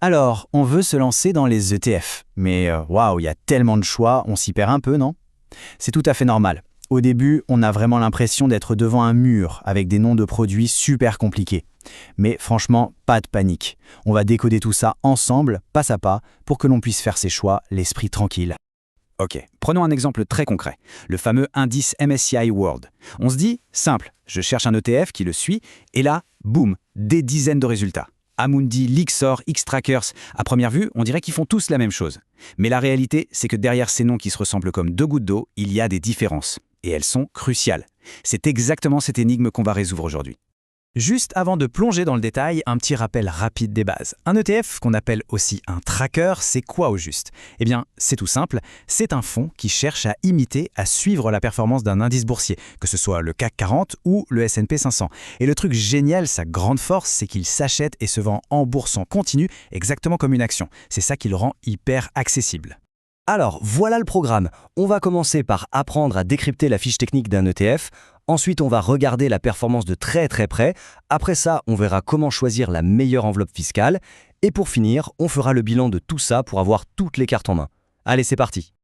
Alors, on veut se lancer dans les ETF, mais waouh, il y a tellement de choix, on s'y perd un peu, non? C'est tout à fait normal. Au début, on a vraiment l'impression d'être devant un mur avec des noms de produits super compliqués. Mais franchement, pas de panique. On va décoder tout ça ensemble, pas à pas, pour que l'on puisse faire ses choix, l'esprit tranquille. Ok, prenons un exemple très concret, le fameux indice MSCI World. On se dit, simple, je cherche un ETF qui le suit, et là, boum, des dizaines de résultats. Amundi, Lyxor, Xtrackers, à première vue, on dirait qu'ils font tous la même chose. Mais la réalité, c'est que derrière ces noms qui se ressemblent comme deux gouttes d'eau, il y a des différences. Et elles sont cruciales. C'est exactement cette énigme qu'on va résoudre aujourd'hui. Juste avant de plonger dans le détail, un petit rappel rapide des bases. Un ETF, qu'on appelle aussi un tracker, c'est quoi au juste? Eh bien, c'est tout simple, c'est un fonds qui cherche à imiter, à suivre la performance d'un indice boursier, que ce soit le CAC 40 ou le S&P 500. Et le truc génial, sa grande force, c'est qu'il s'achète et se vend en bourse en continu, exactement comme une action. C'est ça qui le rend hyper accessible. Alors, voilà le programme. On va commencer par apprendre à décrypter la fiche technique d'un ETF. Ensuite, on va regarder la performance de très très près. Après ça, on verra comment choisir la meilleure enveloppe fiscale. Et pour finir, on fera le bilan de tout ça pour avoir toutes les cartes en main. Allez, c'est parti.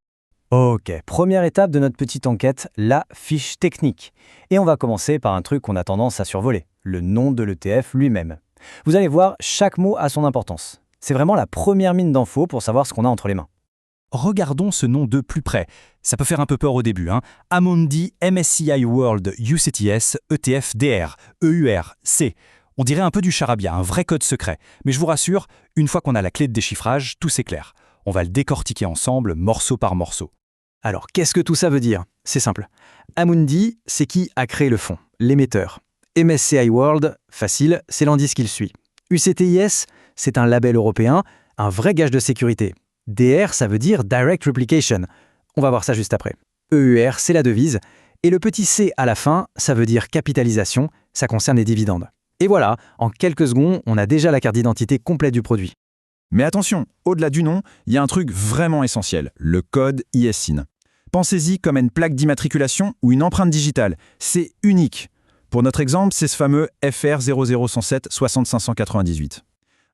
Ok, première étape de notre petite enquête, la fiche technique. Et on va commencer par un truc qu'on a tendance à survoler, le nom de l'ETF lui-même. Vous allez voir, chaque mot a son importance. C'est vraiment la première mine d'infos pour savoir ce qu'on a entre les mains. Regardons ce nom de plus près. Ça peut faire un peu peur au début. Amundi MSCI World UCITS ETF DR, EUR, C. On dirait un peu du charabia, un vrai code secret. Mais je vous rassure, une fois qu'on a la clé de déchiffrage, tout s'éclaire. On va le décortiquer ensemble, morceau par morceau. Alors, qu'est-ce que tout ça veut dire? C'est simple. Amundi, c'est qui a créé le fonds, l'émetteur. MSCI World, facile, c'est l'indice qu'il suit. UCITS, c'est un label européen, un vrai gage de sécurité. DR, ça veut dire Direct Replication. On va voir ça juste après. EUR, c'est la devise. Et le petit C à la fin, ça veut dire capitalisation, ça concerne les dividendes. Et voilà, en quelques secondes, on a déjà la carte d'identité complète du produit. Mais attention, au-delà du nom, il y a un truc vraiment essentiel, le code ISIN. Pensez-y comme à une plaque d'immatriculation ou une empreinte digitale. C'est unique. Pour notre exemple, c'est ce fameux FR 00107 60598.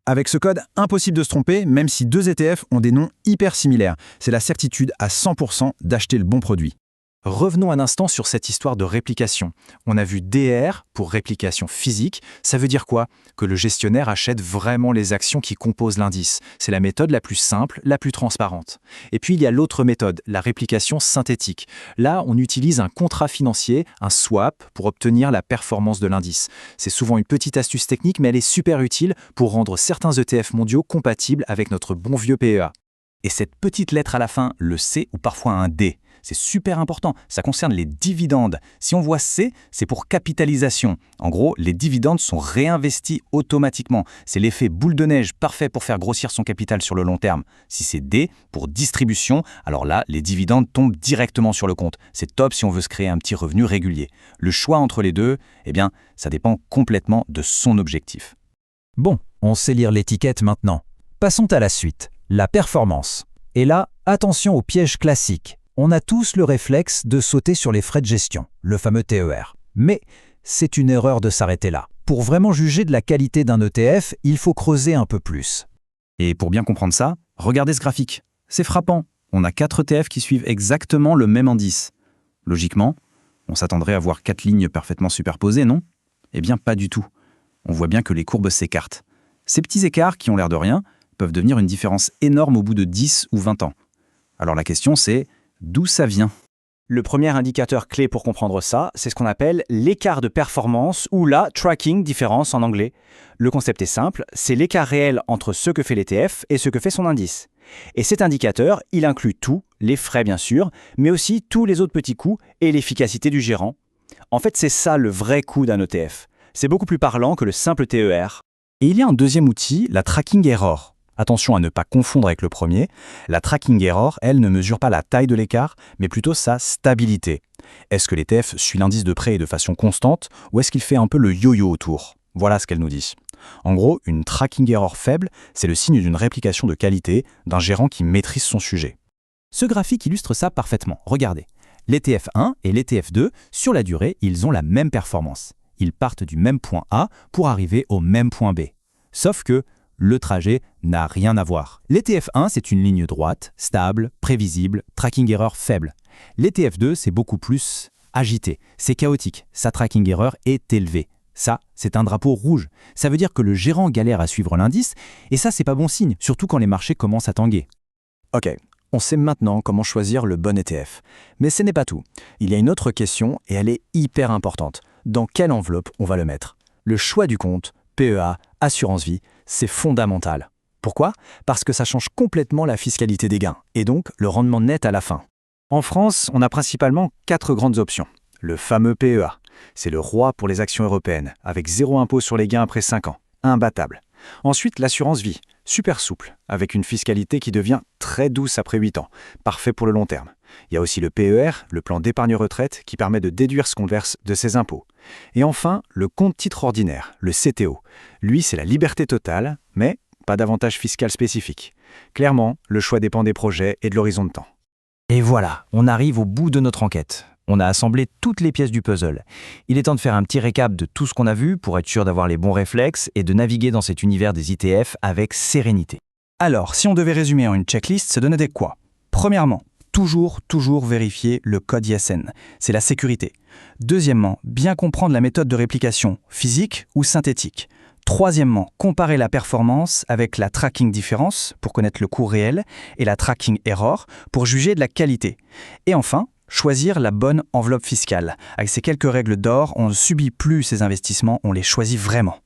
Avec ce code, impossible de se tromper, même si deux ETF ont des noms hyper similaires. C'est la certitude à 100% d'acheter le bon produit. Revenons un instant sur cette histoire de réplication. On a vu DR pour réplication physique. Ça veut dire quoi? Que le gestionnaire achète vraiment les actions qui composent l'indice. C'est la méthode la plus simple, la plus transparente. Et puis il y a l'autre méthode, la réplication synthétique. Là, on utilise un contrat financier, un swap, pour obtenir la performance de l'indice. C'est souvent une petite astuce technique, mais elle est super utile pour rendre certains ETF mondiaux compatibles avec notre bon vieux PEA. Et cette petite lettre à la fin, le C ou parfois un D, c'est super important, ça concerne les dividendes. Si on voit C, c'est pour capitalisation. En gros, les dividendes sont réinvestis automatiquement. C'est l'effet boule de neige parfait pour faire grossir son capital sur le long terme. Si c'est D, pour distribution, alors là, les dividendes tombent directement sur le compte. C'est top si on veut se créer un petit revenu régulier. Le choix entre les deux, eh bien, ça dépend complètement de son objectif. Bon, on sait lire l'étiquette maintenant. Passons à la suite, la performance. Et là, attention au piège classique. On a tous le réflexe de sauter sur les frais de gestion, le fameux TER. Mais c'est une erreur de s'arrêter là. Pour vraiment juger de la qualité d'un ETF, il faut creuser un peu plus. Et pour bien comprendre ça, regardez ce graphique. C'est frappant. On a 4 ETF qui suivent exactement le même indice. Logiquement, on s'attendrait à voir 4 lignes parfaitement superposées, non? Eh bien, pas du tout. On voit bien que les courbes s'écartent. Ces petits écarts, qui ont l'air de rien, peuvent devenir une différence énorme au bout de 10 ou 20 ans. Alors la question c'est, d'où ça vient? Le premier indicateur clé pour comprendre ça, c'est ce qu'on appelle l'écart de performance ou la tracking différence en anglais. Le concept est simple, c'est l'écart réel entre ce que fait l'ETF et ce que fait son indice. Et cet indicateur, il inclut tout, les frais bien sûr, mais aussi tous les autres petits coûts et l'efficacité du gérant. En fait, c'est ça le vrai coût d'un ETF. C'est beaucoup plus parlant que le simple TER. Et il y a un deuxième outil, la tracking error. Attention à ne pas confondre avec le premier. La tracking error, elle, ne mesure pas la taille de l'écart, mais plutôt sa stabilité. Est-ce que l'ETF suit l'indice de près et de façon constante, ou est-ce qu'il fait un peu le yo-yo autour? Voilà ce qu'elle nous dit. En gros, une tracking error faible, c'est le signe d'une réplication de qualité, d'un gérant qui maîtrise son sujet. Ce graphique illustre ça parfaitement. Regardez. L'ETF 1 et l'ETF 2, sur la durée, ils ont la même performance. Ils partent du même point A pour arriver au même point B. Sauf que, le trajet n'a rien à voir. L'ETF 1, c'est une ligne droite, stable, prévisible, tracking error faible. L'ETF 2, c'est beaucoup plus agité, c'est chaotique, sa tracking error est élevée. Ça, c'est un drapeau rouge. Ça veut dire que le gérant galère à suivre l'indice, et ça, c'est pas bon signe, surtout quand les marchés commencent à tanguer. Ok, on sait maintenant comment choisir le bon ETF. Mais ce n'est pas tout. Il y a une autre question, et elle est hyper importante. Dans quelle enveloppe on va le mettre? Le choix du compte, PEA, assurance vie, c'est fondamental. Pourquoi? Parce que ça change complètement la fiscalité des gains, et donc le rendement net à la fin. En France, on a principalement 4 grandes options. Le fameux PEA, c'est le roi pour les actions européennes, avec 0 impôt sur les gains après 5 ans, imbattable. Ensuite, l'assurance vie, super souple, avec une fiscalité qui devient très douce après 8 ans, parfait pour le long terme. Il y a aussi le PER, le plan d'épargne retraite, qui permet de déduire ce qu'on verse de ses impôts. Et enfin, le compte titre ordinaire, le CTO. Lui, c'est la liberté totale, mais pas d'avantage fiscal spécifique. Clairement, le choix dépend des projets et de l'horizon de temps. Et voilà, on arrive au bout de notre enquête. On a assemblé toutes les pièces du puzzle. Il est temps de faire un petit récap de tout ce qu'on a vu pour être sûr d'avoir les bons réflexes et de naviguer dans cet univers des ETF avec sérénité. Alors, si on devait résumer en une checklist, ça donnait quoi? Premièrement, toujours vérifier le code ISN. C'est la sécurité. Deuxièmement, bien comprendre la méthode de réplication, physique ou synthétique. Troisièmement, comparer la performance avec la tracking difference pour connaître le coût réel et la tracking error pour juger de la qualité. Et enfin, choisir la bonne enveloppe fiscale. Avec ces quelques règles d'or, on ne subit plus ces investissements, on les choisit vraiment.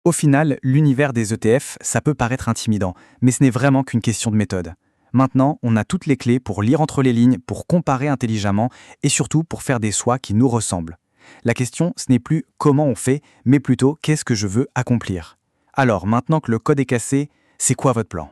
Au final, l'univers des ETF, ça peut paraître intimidant, mais ce n'est vraiment qu'une question de méthode. Maintenant, on a toutes les clés pour lire entre les lignes, pour comparer intelligemment et surtout pour faire des choix qui nous ressemblent. La question, ce n'est plus comment on fait, mais plutôt qu'est-ce que je veux accomplir. Alors, maintenant que le code est cassé, c'est quoi votre plan?